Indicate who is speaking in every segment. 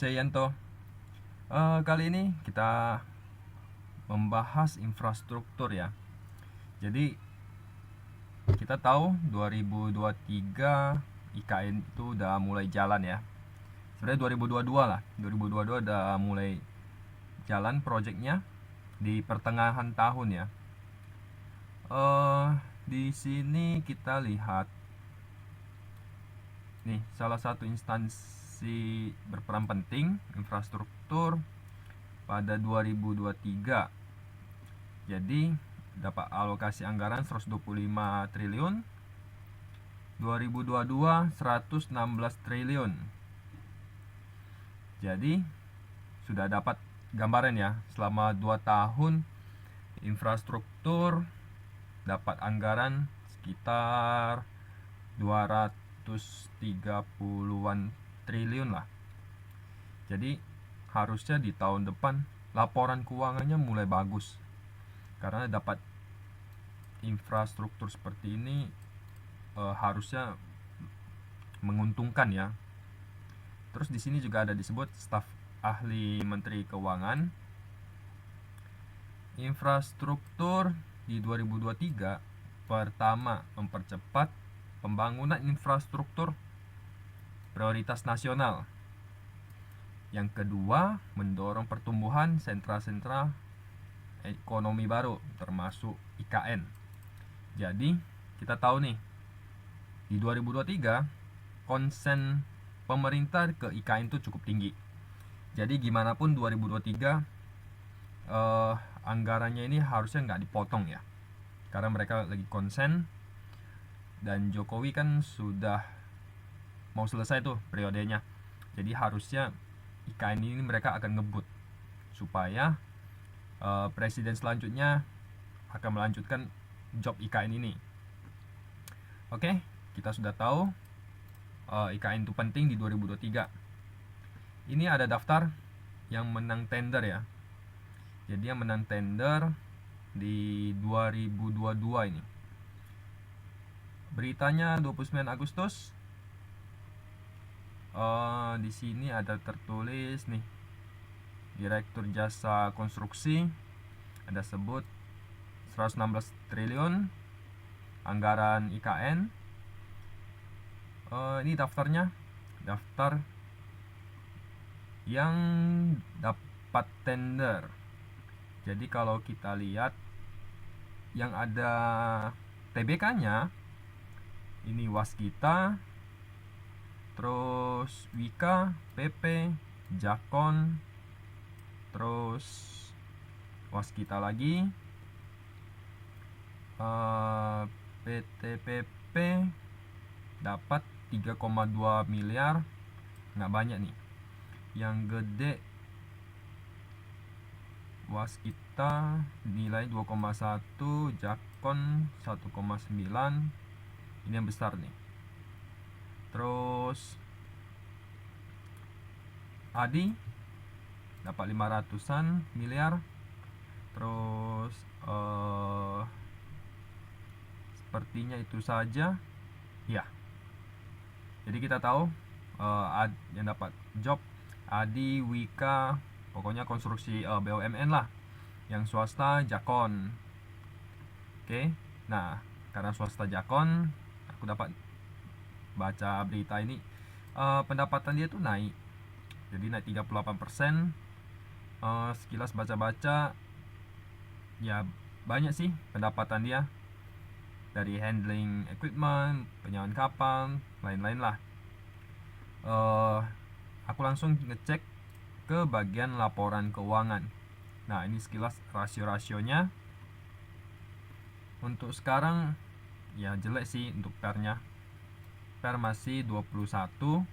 Speaker 1: saya Yanto. Kali ini kita membahas infrastruktur ya. Jadi kita tahu 2023 IKN itu udah mulai jalan ya. Sebenarnya 2022 lah. 2022 udah mulai jalan proyeknya di pertengahan tahun ya. Di sini kita lihat nih salah satu instansi berperan penting infrastruktur pada 2023. Jadi dapat alokasi anggaran 125 triliun, 2022 116 triliun. Jadi sudah dapat gambaran ya, selama 2 tahun infrastruktur dapat anggaran sekitar 230-an triliun lah. Jadi harusnya di tahun depan laporan keuangannya mulai bagus, karena dapat infrastruktur seperti ini harusnya menguntungkan ya. Terus di sini juga ada disebut staf ahli Menteri Keuangan. Infrastruktur di 2023 pertama mempercepat pembangunan infrastruktur prioritas nasional. Yang kedua, mendorong pertumbuhan sentra-sentra ekonomi baru termasuk IKN. Jadi kita tahu nih, di 2023 konsen pemerintah ke IKN itu cukup tinggi. Jadi gimana pun 2023 anggarannya ini harusnya nggak dipotong ya, karena mereka lagi konsen, dan Jokowi kan sudah mau selesai tuh periodenya. Jadi harusnya IKN ini mereka akan ngebut supaya presiden selanjutnya akan melanjutkan job IKN ini. Oke, kita sudah tahu IKN itu penting di 2023. Ini ada daftar yang menang tender ya. Jadi yang menang tender di 2022 ini. Beritanya 29 Agustus. Di sini ada tertulis nih, Direktur Jasa Konstruksi, ada sebut 116 triliun anggaran IKN. Ini daftarnya, daftar yang dapat tender. Jadi kalau kita lihat yang ada TBK-nya, ini Waskita, terus Wika, PP, Jakon, terus Waskita lagi, PTPP dapat 3,2 miliar, nggak banyak nih. Yang gede Waskita nilai 2,1, Jakon 1,9, ini yang besar nih. Terus Adi dapat 500-an miliar. Terus sepertinya itu saja ya. Jadi kita tahu yang dapat job Adi, Wika, pokoknya konstruksi BUMN lah. Yang swasta Jakon. Oke. Nah, karena swasta Jakon, aku dapat baca berita ini, pendapatan dia tuh naik. Jadi naik 38%. Sekilas baca-baca ya, banyak sih pendapatan dia dari handling equipment, penyewaan kapal, lain-lain lah. Aku langsung ngecek ke bagian laporan keuangan. Nah, ini sekilas rasio-rasionya. Untuk sekarang ya jelek sih untuk PER-nya. PER masih 21.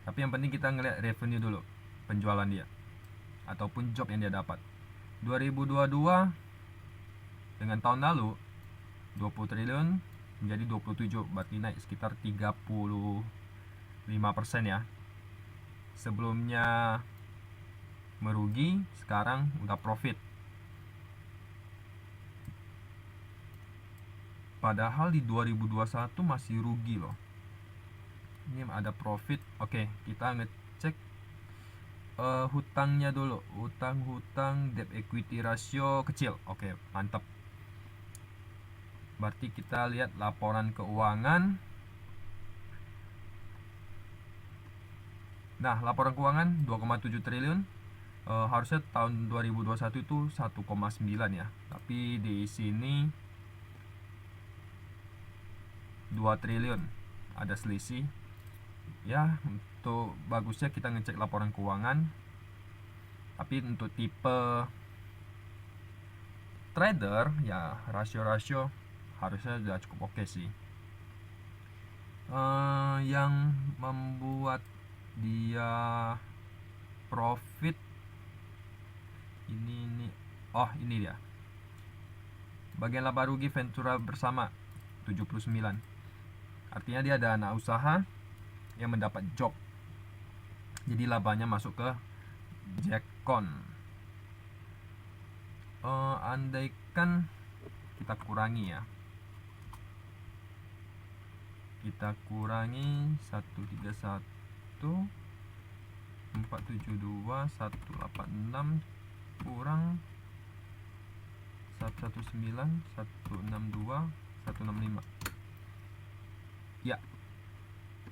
Speaker 1: Tapi yang penting kita ngeliat revenue dulu, penjualan dia ataupun job yang dia dapat. 2022 dengan tahun lalu 20 triliun menjadi 27, berarti naik sekitar 35% ya. Sebelumnya merugi, sekarang udah profit. Padahal di 2021 masih rugi loh. Ini ada profit. Oke, kita ngecek hutangnya dulu. Hutang debt equity ratio kecil. Oke, mantap. Berarti kita lihat laporan keuangan. Nah, laporan keuangan 2,7 triliun. Harusnya tahun 2021 itu 1,9 ya. Tapi di sini 2 triliun. Ada selisih. Ya, untuk bagusnya kita ngecek laporan keuangan. Tapi untuk tipe trader ya rasio-rasio harusnya sudah cukup oke sih. Yang membuat dia profit ini dia bagian laba rugi Ventura bersama 79. Artinya dia ada anak usaha yang mendapat job, jadi labanya masuk ke Jackon. Andaikan kita kurangi ya, kita kurangi 131 472 186 kurang 119 162 165. Ya,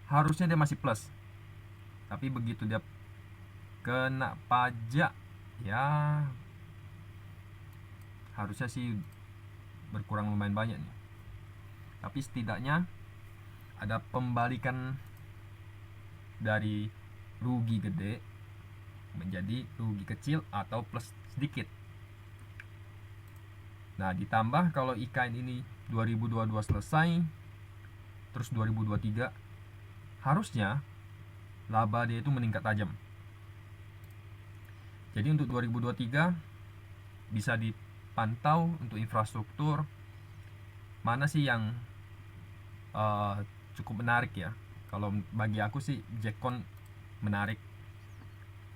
Speaker 1: harusnya dia masih plus. Tapi begitu dia kena pajak ya harusnya sih berkurang lumayan banyak nih. Tapi setidaknya ada pembalikan dari rugi gede menjadi rugi kecil atau plus sedikit. Nah, ditambah kalau IKN ini 2022 selesai, terus 2023 harusnya laba dia itu meningkat tajam. Jadi untuk 2023 bisa dipantau untuk infrastruktur mana sih yang cukup menarik ya. Kalau bagi aku sih Jackon menarik.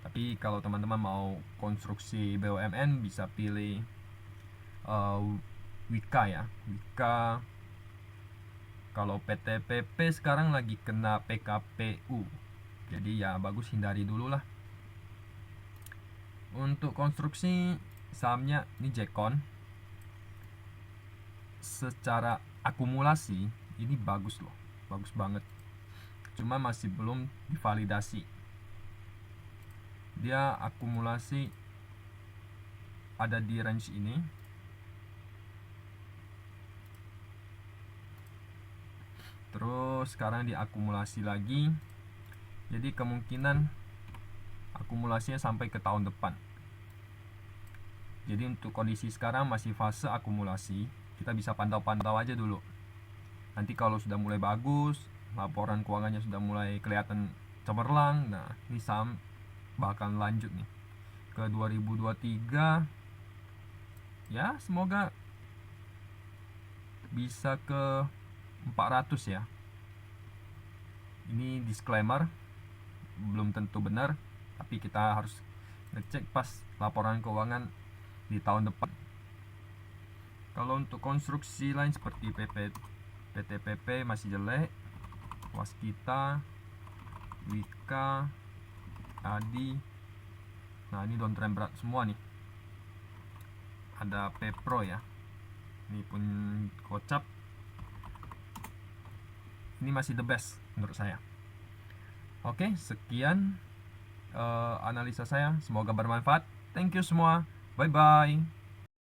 Speaker 1: Tapi kalau teman-teman mau konstruksi BUMN bisa pilih Wika ya. Wika. Kalau PTPP sekarang lagi kena PKPU. Jadi ya bagus hindari dulu lah. Untuk konstruksi sahamnya ini Jackon. Secara akumulasi ini bagus loh. Bagus banget. Cuma masih belum divalidasi. Dia akumulasi ada di range ini. Terus sekarang diakumulasi lagi. Jadi kemungkinan akumulasinya sampai ke tahun depan. Jadi untuk kondisi sekarang masih fase akumulasi. Kita bisa pantau-pantau aja dulu. Nanti kalau sudah mulai bagus, laporan keuangannya sudah mulai kelihatan cemerlang, nah ini saham bakal lanjut nih ke 2023. Ya, semoga bisa ke 400 ya. Ini disclaimer, belum tentu benar, tapi kita harus ngecek pas laporan keuangan di tahun depan. Kalau untuk konstruksi lain seperti PTPP masih jelek. Waskita, Wika, Adi. Nah, ini downtrend berat semua nih. Ada Pepro ya. Ini pun kocap. Ini masih the best menurut saya. Oke, sekian analisa saya. Semoga bermanfaat. Thank you semua. Bye bye.